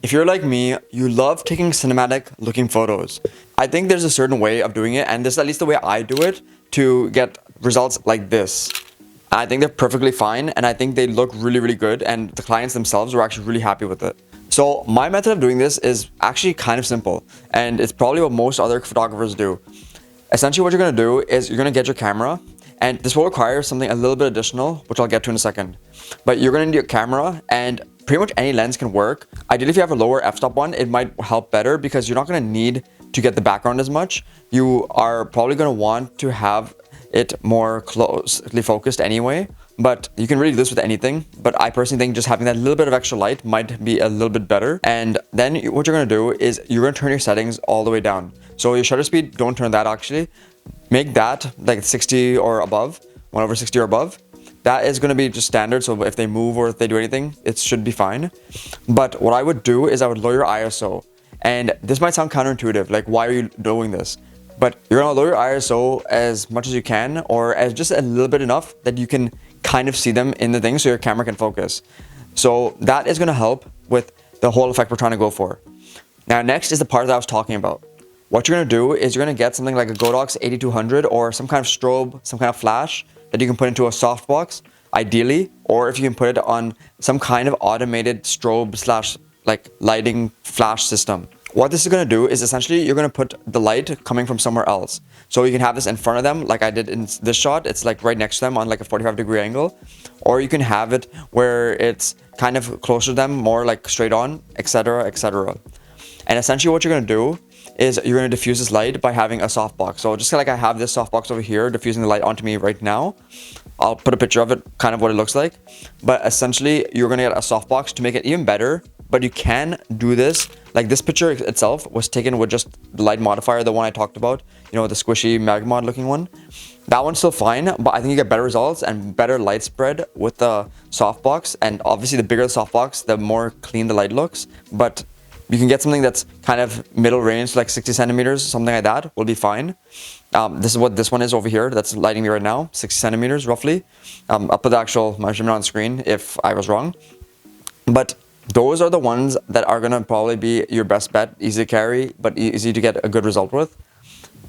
If you're like me, you love taking cinematic looking photos. I think there's a certain way of doing it, and this is at least the way I do it to get results like this. I think they're perfectly fine, and I think they look really, really good, and the clients themselves were actually really happy with it. So my method of doing this is actually kind of simple, and it's probably what most other photographers do. Essentially what you're gonna do is you're gonna get your camera, and this will require something a little bit additional, which I'll get to in a second. But you're gonna need your camera, and pretty much any lens can work. Ideally, if you have a lower f-stop one, it might help better because you're not gonna need to get the background as much. You are probably gonna want to have it more closely focused anyway, but you can really do this with anything. But I personally think just having that little bit of extra light might be a little bit better. And then what you're gonna do is you're gonna turn your settings all the way down. So your shutter speed, don't turn that actually. Make that like 60 or above, 1/60 or above. That is going to be just standard, so if they move or if they do anything, it should be fine. But what I would do is I would lower your ISO. And this might sound counterintuitive, like why are you doing this? But you're going to lower your ISO as much as you can, or as just a little bit enough that you can kind of see them in the thing so your camera can focus. So that is going to help with the whole effect we're trying to go for. Now next is the part that I was talking about. What you're going to do is you're going to get something like a Godox 8200 or some kind of strobe, some kind of flash that you can put into a softbox, ideally, or if you can put it on some kind of automated strobe slash like lighting flash system. What this is going to do is essentially you're going to put the light coming from somewhere else. So you can have this in front of them like I did in this shot. It's like right next to them on like a 45-degree angle. Or you can have it where it's kind of closer to them, more like straight on, etc., etc. And essentially what you're going to do is you're going to diffuse this light by having a softbox. So just like I have this softbox over here diffusing the light onto me right now. I'll put a picture of it, kind of what it looks like. But essentially you're going to get a softbox to make it even better. But you can do this, like this picture itself was taken with just the light modifier, the one I talked about, you know, the squishy Magmod looking one. That one's still fine, but I think you get better results and better light spread with the softbox. And obviously the bigger the softbox, the more clean the light looks. But you can get something that's kind of middle range, like 60 centimeters, something like that will be fine. This is what this one is over here that's lighting me right now, 60 centimeters roughly. I'll put the actual measurement on screen if I was wrong. But those are the ones that are gonna probably be your best bet, easy to carry, but easy to get a good result with.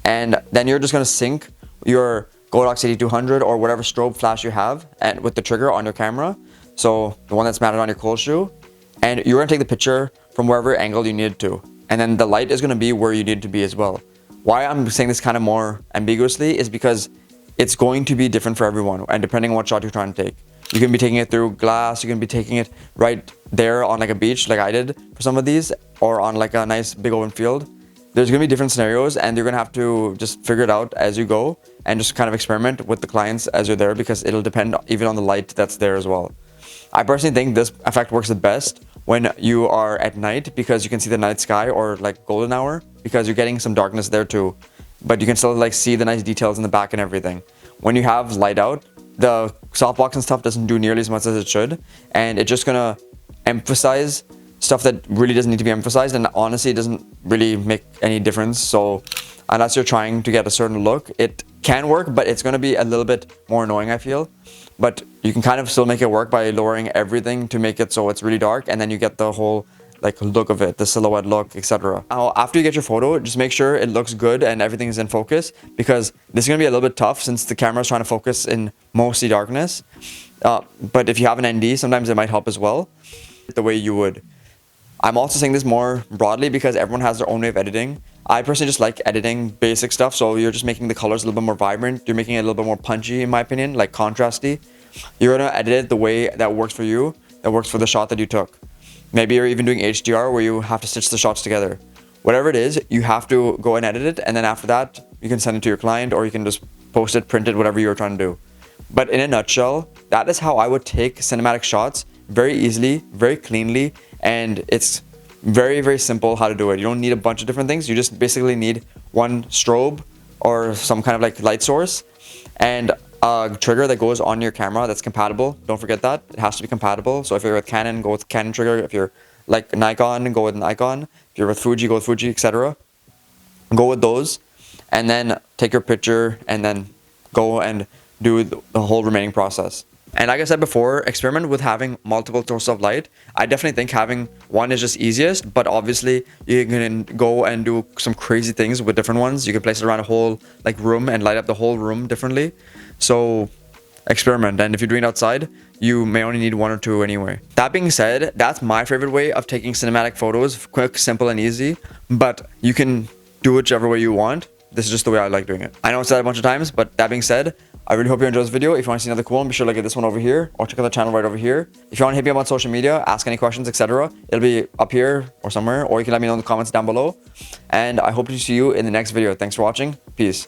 And then you're just gonna sync your Godox 8200 or whatever strobe flash you have and with the trigger on your camera. So the one that's mounted on your cold shoe. And you're gonna take the picture from wherever angle you need it to. And then the light is gonna be where you need it to be as well. Why I'm saying this kind of more ambiguously is because it's going to be different for everyone and depending on what shot you're trying to take. You can be taking it through glass, you can be taking it right there on like a beach like I did for some of these, or on like a nice big open field. There's gonna be different scenarios and you're gonna have to just figure it out as you go and just kind of experiment with the clients as you're there because it'll depend even on the light that's there as well. I personally think this effect works the best when you are at night because you can see the night sky or like golden hour because you're getting some darkness there too. But you can still like see the nice details in the back and everything. When you have light out, the softbox and stuff doesn't do nearly as much as it should. And it's just gonna emphasize stuff that really doesn't need to be emphasized. And honestly, it doesn't really make any difference. So unless you're trying to get a certain look, it can work, but it's gonna be a little bit more annoying, I feel. But you can kind of still make it work by lowering everything to make it so it's really dark and then you get the whole like look of it, the silhouette look, etc. Now, after you get your photo, just make sure it looks good and everything is in focus because this is gonna be a little bit tough since the camera is trying to focus in mostly darkness. But if you have an ND, sometimes it might help as well, the way you would. I'm also saying this more broadly because everyone has their own way of editing. I personally just like editing basic stuff, so you're just making the colors a little bit more vibrant. You're making it a little bit more punchy, in my opinion, like contrasty. You're gonna edit it the way that works for you, that works for the shot that you took. Maybe you're even doing HDR where you have to stitch the shots together. Whatever it is, you have to go and edit it, and then after that, you can send it to your client or you can just post it, print it, whatever you're trying to do. But in a nutshell, that is how I would take cinematic shots very easily, very cleanly, and it's very, very simple how to do it. You don't need a bunch of different things. You just basically need one strobe or some kind of like light source and a trigger that goes on your camera that's compatible. Don't forget that. It has to be compatible. So if you're with Canon, go with Canon trigger. If you're like Nikon, go with Nikon. If you're with Fuji, go with Fuji, etc. Go with those and then take your picture and then go and do the whole remaining process. And like I said before, experiment with having multiple sources of light. I definitely think having one is just easiest, but obviously you can go and do some crazy things with different ones. You can place it around a whole like room and light up the whole room differently. So experiment. And if you're doing it outside, you may only need one or two anyway. That being said, that's my favorite way of taking cinematic photos, quick, simple, and easy. But you can do whichever way you want. This is just the way I like doing it. I know I said that a bunch of times, but that being said, I really hope you enjoyed this video. If you want to see another cool one, be sure to look at this one over here or check out the channel right over here. If you want to hit me up on social media, ask any questions, etc., it'll be up here or somewhere, or you can let me know in the comments down below. And I hope to see you in the next video. Thanks for watching. Peace.